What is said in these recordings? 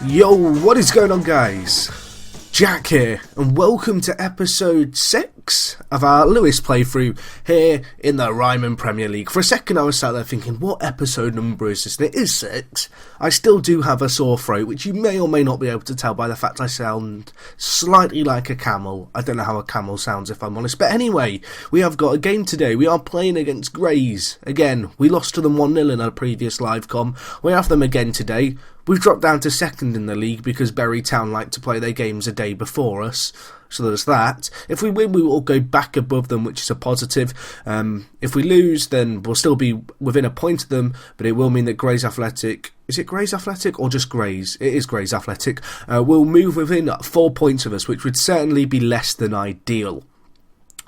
Yo, what is going on, guys? Jack here, and welcome to episode 6 of our Lewis playthrough here in the Ryman Premier League. For a second I was sat there thinking, what episode number is this? And it is 6. I still do have a sore throat, which you may or may not be able to tell by the fact I sound slightly like a camel. I don't know how a camel sounds, if I'm honest. But anyway, we have got a game today. We are playing against Grays. Again, we lost to them 1-0 in our previous live com. We have them again today. We've dropped down to second in the league because Bury Town like to play their games a day before us, so there's that. If we win, we will go back above them, which is a positive. If we lose, then we'll still be within a point of them, but it will mean that Grays Athletic, is it Grays Athletic or just Grays? It is Grays Athletic. Will move within 4 points of us, which would certainly be less than ideal.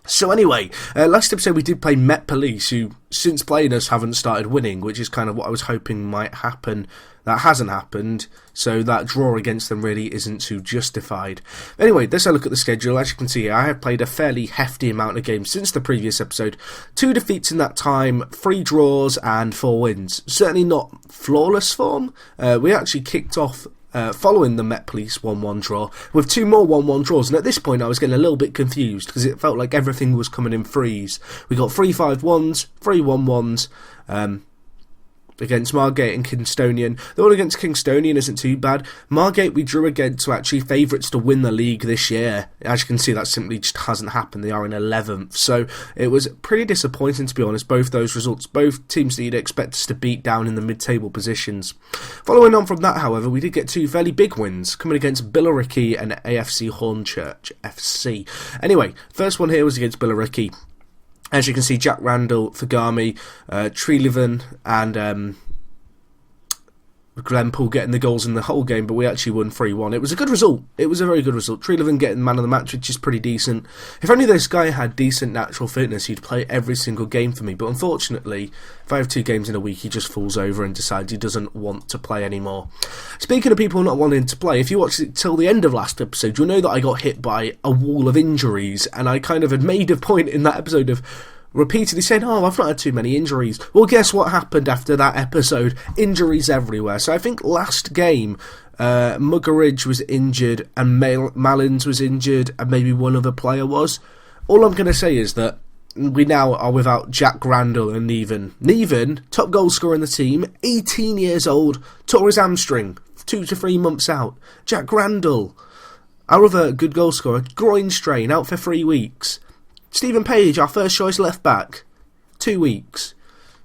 So anyway, last episode we did play Met Police, who since playing us haven't started winning, which is kind of what I was hoping might happen. That hasn't happened, so that draw against them really isn't too justified. Anyway, let's have a look at the schedule. As you can see here, I have played a fairly hefty amount of games since the previous episode. 2 defeats in that time, 3 draws and 4 wins. Certainly not flawless form. We actually kicked off following the Met Police 1-1 draw with 2 more 1-1 draws, and at this point I was getting a little bit confused because it felt like everything was coming in threes. We got 3 5-1s, 3 1-1s against Margate and Kingstonian. The one against Kingstonian isn't too bad. Margate we drew against, so actually favourites to win the league this year. As you can see, that simply just hasn't happened. They are in 11th, so it was pretty disappointing, to be honest, both those results. Both teams that you'd expect us to beat down in the mid-table positions. Following on from that, however, we did get 2 fairly big wins, coming against Billericay and AFC Hornchurch FC. Anyway, first one here was against Billericay. As you can see, Jack Randall, Fagami, Treeleven and Glenpool getting the goals in the whole game, but we actually won 3-1. It was a good result. It was a very good result. Treeleven getting man of the match, which is pretty decent. If only this guy had decent natural fitness, he'd play every single game for me. But unfortunately, if I have 2 games in a week, he just falls over and decides he doesn't want to play anymore. Speaking of people not wanting to play, if you watched it till the end of last episode, you'll know that I got hit by a wall of injuries, and I kind of had made a point in that episode of repeatedly saying, oh, I've not had too many injuries. Well, guess what happened after that episode? Injuries everywhere. So I think last game, Muggeridge was injured and Malins was injured and maybe one other player was. All I'm going to say is that we now are without Jack Randall and Neven. Neven, top goal scorer in the team, 18 years old, tore his hamstring, 2 to 3 months out. Jack Randall, our other good goal scorer, groin strain, out for 3 weeks. Stephen Page, our first choice left back, 2 weeks.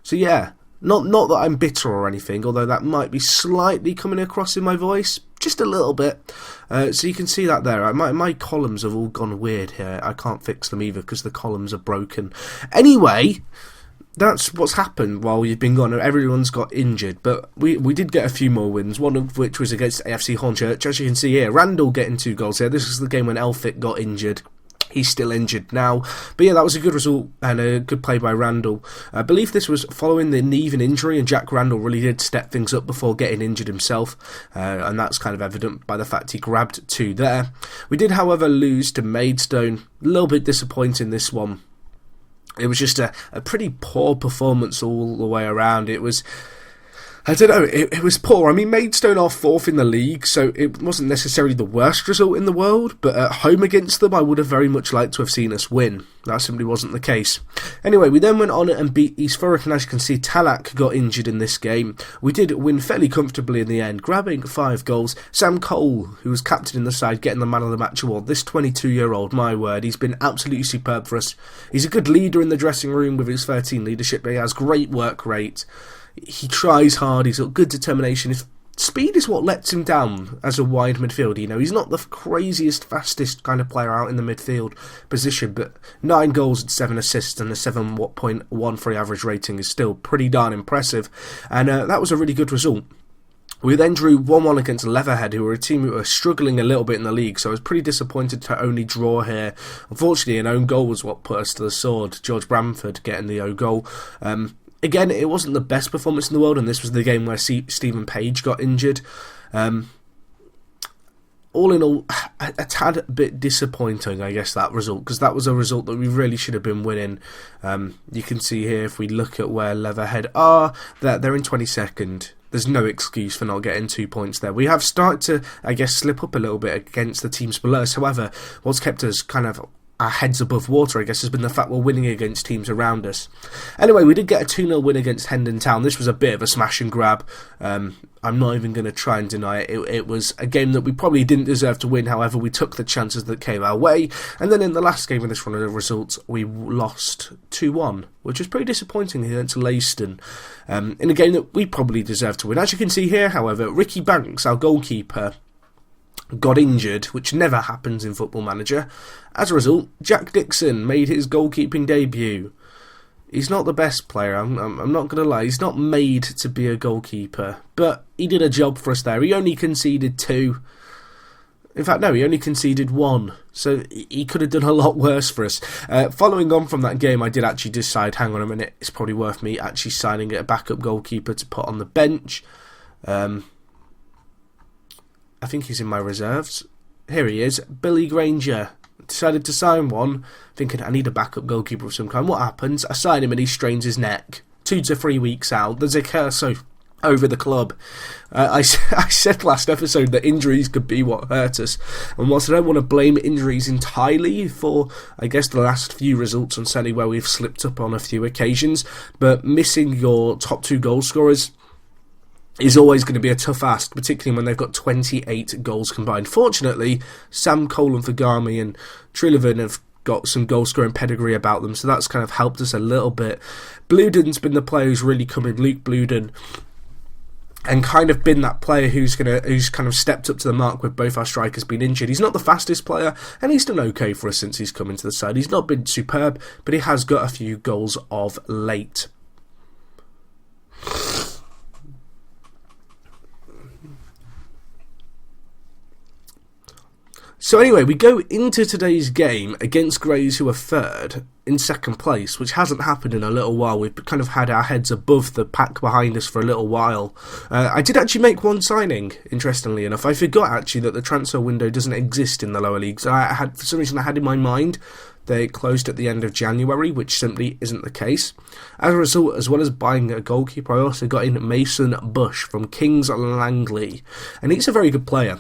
So yeah, not that I'm bitter or anything, although that might be slightly coming across in my voice, just a little bit. So you can see that there. My columns have all gone weird here. I can't fix them either because the columns are broken. Anyway, that's what's happened while you've been gone. Everyone's got injured, but we did get a few more wins, one of which was against AFC Hornchurch. As you can see here, Randall getting 2 goals here. This is the game when Elphick got injured. He's still injured now. But yeah, that was a good result and a good play by Randall. I believe this was following the Neven injury, and Jack Randall really did step things up before getting injured himself. And that's kind of evident by the fact he grabbed 2 there. We did, however, lose to Maidstone. A little bit disappointing, this one. It was just a pretty poor performance all the way around. It was, I don't know, it was poor. I mean, Maidstone are 4th in the league, so it wasn't necessarily the worst result in the world, but at home against them, I would have very much liked to have seen us win. That simply wasn't the case. Anyway, we then went on and beat East Thurrock, and as you can see, Talak got injured in this game. We did win fairly comfortably in the end, grabbing 5 goals. Sam Cole, who was captain in the side, getting the man of the match award. This 22-year-old, my word, he's been absolutely superb for us. He's a good leader in the dressing room with his 13 leadership, but he has great work rate. He tries hard, he's got good determination. His speed is what lets him down as a wide midfielder. You know, he's not the craziest, fastest kind of player out in the midfield position, but 9 goals and 7 assists and a 7.13 average rating is still pretty darn impressive. And that was a really good result. We then drew 1-1 against Leatherhead, who were a team who were struggling a little bit in the league, so I was pretty disappointed to only draw here. Unfortunately, an own goal was what put us to the sword, George Bramford getting the own goal. Again, it wasn't the best performance in the world, and this was the game where Stephen Page got injured. All in all, a tad bit disappointing, I guess, that result, because that was a result that we really should have been winning. You can see here, if we look at where Leatherhead are, they're in 22nd. there's no excuse for not getting 2 points there. We have started to, I guess, slip up a little bit against the teams below us. However, what's kept us kind of our heads above water, I guess, has been the fact we're winning against teams around us. Anyway, we did get a 2-0 win against Hendon Town. This was a bit of a smash and grab. I'm not even going to try and deny it. It was a game that we probably didn't deserve to win. However, we took the chances that came our way. And then in the last game of this run of results, we lost 2-1, which was pretty disappointing here to Leiston, in a game that we probably deserved to win. As you can see here, however, Ricky Banks, our goalkeeper, got injured, which never happens in Football Manager. As a result, Jack Dixon made his goalkeeping debut. He's not the best player, I'm not going to lie. He's not made to be a goalkeeper, but he did a job for us there. He only conceded 2. In fact, no, he only conceded 1, so he could have done a lot worse for us. Following on from that game, I did actually decide, hang on a minute, it's probably worth me actually signing a backup goalkeeper to put on the bench. I think he's in my reserves. Here he is, Billy Granger. Decided to sign one, thinking I need a backup goalkeeper of some kind. What happens? I sign him and he strains his neck. 2 to 3 weeks out. There's a curse over the club. I said last episode that injuries could be what hurt us. And whilst I don't want to blame injuries entirely for, I guess, the last few results, and certainly where we've slipped up on a few occasions, but missing your top 2 goal scorers is always going to be a tough ask, particularly when they've got 28 goals combined. Fortunately, Sam Cole and Fagami and Trillivan have got some goal-scoring pedigree about them, so that's kind of helped us a little bit. Bluden's been the player who's really come in, Luke Bluden, and kind of been that player who's kind of stepped up to the mark with both our strikers being injured. He's not the fastest player, and he's done okay for us since he's come into the side. He's not been superb, but he has got a few goals of late. So anyway, we go into today's game against Grays, who are third, in second place, which hasn't happened in a little while. We've kind of had our heads above the pack behind us for a little while. I did actually make one signing, interestingly enough. I forgot actually that the transfer window doesn't exist in the lower leagues. For some reason I had in my mind they closed at the end of January, which simply isn't the case. As a result, as well as buying a goalkeeper, I also got in Mason Bush from Kings Langley, and he's a very good player.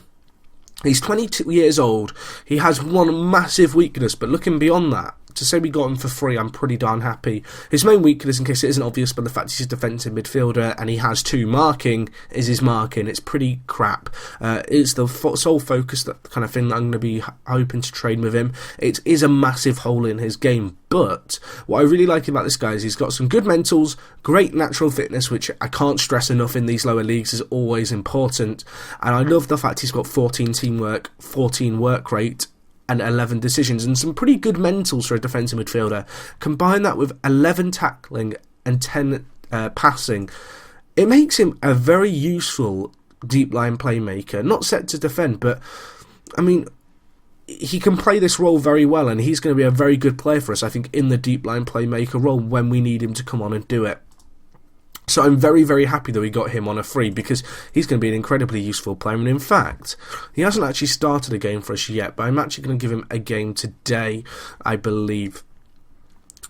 He's 22 years old. He has one massive weakness, but looking beyond that, to say we got him for free, I'm pretty darn happy. His main weakness, in case it isn't obvious, but the fact he's a defensive midfielder and he has 2 marking, is his marking. It's pretty crap. It's the sole focus, that kind of thing that I'm going to be hoping to train with him. It is a massive hole in his game, but what I really like about this guy is he's got some good mentals, great natural fitness, which I can't stress enough in these lower leagues is always important, and I love the fact he's got 14 teamwork, 14 work rate, and 11 decisions, and some pretty good mentals for a defensive midfielder. Combine that with 11 tackling and 10 passing, it makes him a very useful deep line playmaker. Not set to defend, but I mean, he can play this role very well, and he's going to be a very good player for us, I think, in the deep line playmaker role when we need him to come on and do it. So I'm very, very happy that we got him on a free, because he's going to be an incredibly useful player. And in fact, he hasn't actually started a game for us yet, but I'm actually going to give him a game today, I believe.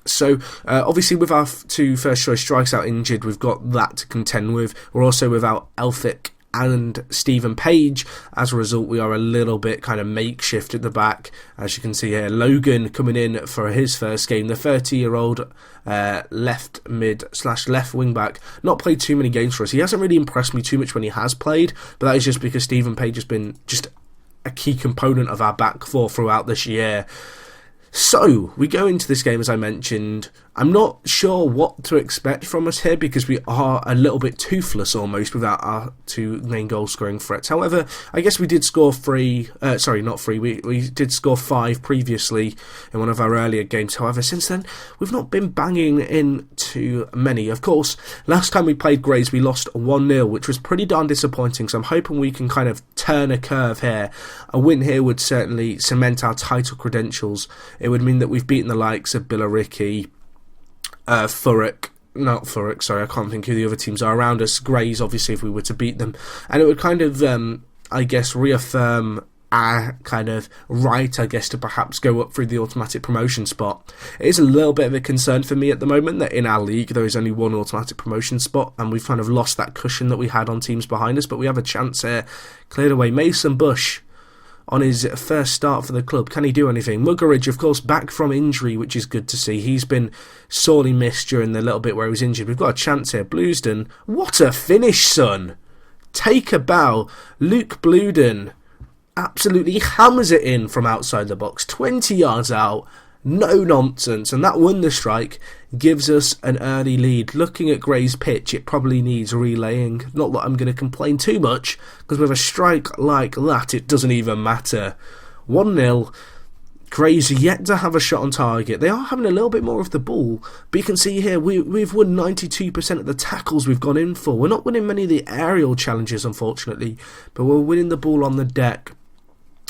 So, obviously with our 2 first choice strikers out injured, we've got that to contend with. We're also without Elphick and Stephen Page. As a result, we are a little bit kind of makeshift at the back. As you can see here, Logan coming in for his first game, the 30-year-old left mid / left wing back. Not played too many games for us. He hasn't really impressed me too much when he has played, but that is just because Stephen Page has been just a key component of our back four throughout this year. So, we go into this game, as I mentioned. I'm not sure what to expect from us here, because we are a little bit toothless almost without our 2 main goal scoring threats. However, I guess we did score 3, we did score 5 previously in one of our earlier games. However, since then, we've not been banging in too many. Of course, last time we played Grays, we lost 1-0, which was pretty darn disappointing, so I'm hoping we can kind of turn a curve here. A win here would certainly cement our title credentials. It would mean that we've beaten the likes of Billericay, I can't think who the other teams are around us. Grays, obviously, if we were to beat them. And it would kind of, I guess, reaffirm kind of right, I guess, to perhaps go up through the automatic promotion spot. It is a little bit of a concern for me at the moment that in our league there is only one automatic promotion spot, and we've kind of lost that cushion that we had on teams behind us, but we have a chance here. Cleared away. Mason Bush on his first start for the club. Can he do anything? Muggeridge, of course, back from injury, which is good to see. He's been sorely missed during the little bit where he was injured. We've got a chance here. Bluesden, what a finish, son! Take a bow. Luke Blueden absolutely hammers it in from outside the box, 20 yards out, no nonsense, and that wonder strike gives us an early lead. Looking at Gray's pitch, it probably needs relaying. Not that I'm going to complain too much, because with a strike like that, it doesn't even matter. 1-0. Gray's yet to have a shot on target. They are having a little bit more of the ball, but you can see here we've won 92% of the tackles we've gone in for. We're not winning many of the aerial challenges, unfortunately, but we're winning the ball on the deck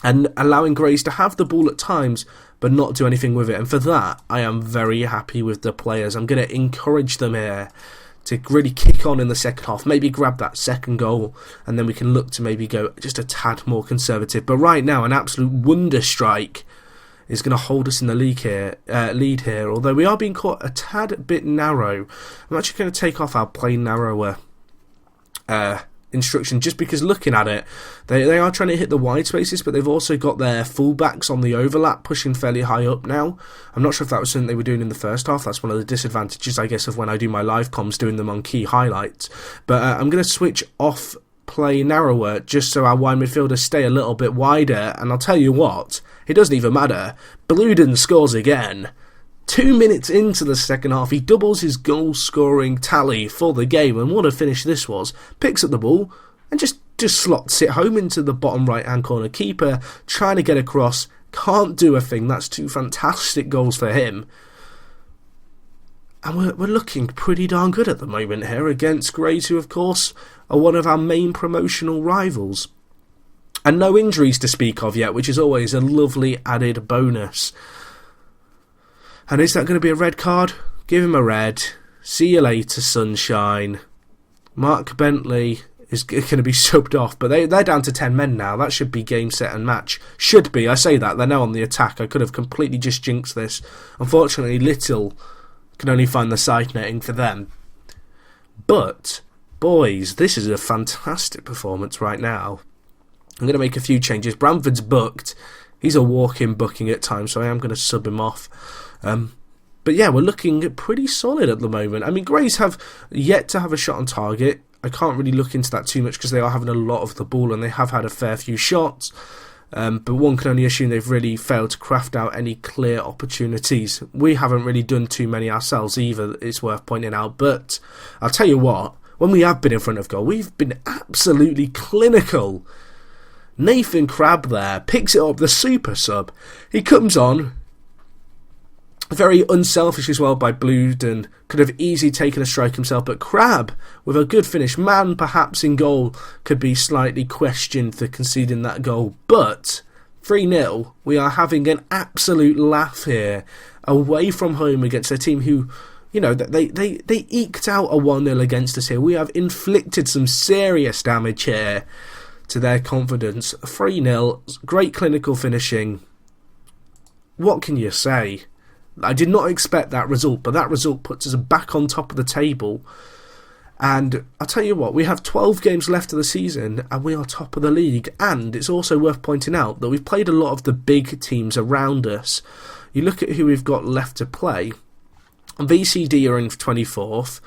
and allowing Grays to have the ball at times but not do anything with it. And for that, I am very happy with the players. I'm going to encourage them here to really kick on in the second half, maybe grab that second goal, and then we can look to maybe go just a tad more conservative. But right now, an absolute wonder strike is going to hold us in the lead here, although we are being caught a tad bit narrow. I'm actually going to take off our play narrower instruction, just because looking at it, they are trying to hit the wide spaces, but they've also got their fullbacks on the overlap pushing fairly high up now. I'm not sure if that was something they were doing in the first half. That's one of the disadvantages, I guess, of when I do my live comms, doing them on key highlights. But I'm going to switch off play narrower just so our wide midfielders stay a little bit wider, and I'll tell you what, it doesn't even matter. Blueden scores again. 2 minutes into the second half, he doubles his goal-scoring tally for the game, and what a finish this was. Picks up the ball and just slots it home into the bottom right-hand corner. Keeper trying to get across, can't do a thing. That's 2 fantastic goals for him. And we're looking pretty darn good at the moment here against Grays, who, of course, are one of our main promotional rivals. And no injuries to speak of yet, which is always a lovely added bonus. And is that going to be a red card? Give him a red. See you later, sunshine. Mark Bentley is going to be subbed off, but they're down to 10 men now. That should be game, set and match. Should be, I say that. They're now on the attack. I could have completely just jinxed this. Unfortunately, Little can only find the side netting for them. But, boys, this is a fantastic performance right now. I'm going to make a few changes. Bramford's booked. He's a walk-in booking at times, so I am going to sub him off. But yeah, we're looking pretty solid at the moment. I mean, Grays have yet to have a shot on target. I can't really look into that too much because they are having a lot of the ball and they have had a fair few shots. But one can only assume they've really failed to craft out any clear opportunities. We haven't really done too many ourselves either, it's worth pointing out. But I'll tell you what, when we have been in front of goal, we've been absolutely clinical. Nathan Crabb there picks it up, the super sub. He comes on. Very unselfish as well by Blueden. Could have easily taken a strike himself, but Crabb, with a good finish, man perhaps in goal, could be slightly questioned for conceding that goal. But 3-0, we are having an absolute laugh here, away from home against a team who, you know, they eked out a 1-0 against us here. We have inflicted some serious damage here to their confidence. 3-0, great clinical finishing. What can you say? I did not expect that result, but that result puts us back on top of the table. And I'll tell you what, we have 12 games left of the season and we are top of the league. And it's also worth pointing out that we've played a lot of the big teams around us. You look at who we've got left to play. VCD are in 24th.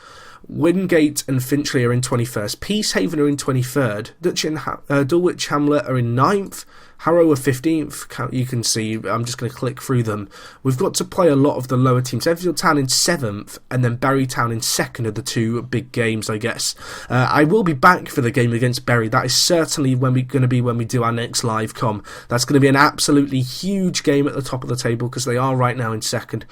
Wingate and Finchley are in 21st. Peacehaven are in 23rd. Dulwich Hamlet are in 9th. Harrow are 15th. You can see, I'm just going to click through them. We've got to play a lot of the lower teams. Enfield Town in 7th and then Bury Town in 2nd are the 2 big games, I guess. I will be back for the game against Bury. That is certainly when we do our next live com. That's going to be an absolutely huge game at the top of the table because they are right now in 2nd.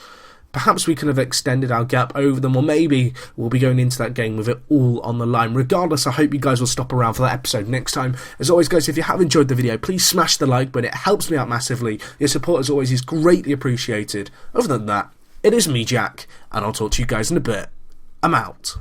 Perhaps we could have extended our gap over them, or maybe we'll be going into that game with it all on the line. Regardless, I hope you guys will stop around for that episode next time. As always, guys, if you have enjoyed the video, please smash the like button. It helps me out massively. Your support, as always, is greatly appreciated. Other than that, it is me, Jack, and I'll talk to you guys in a bit. I'm out.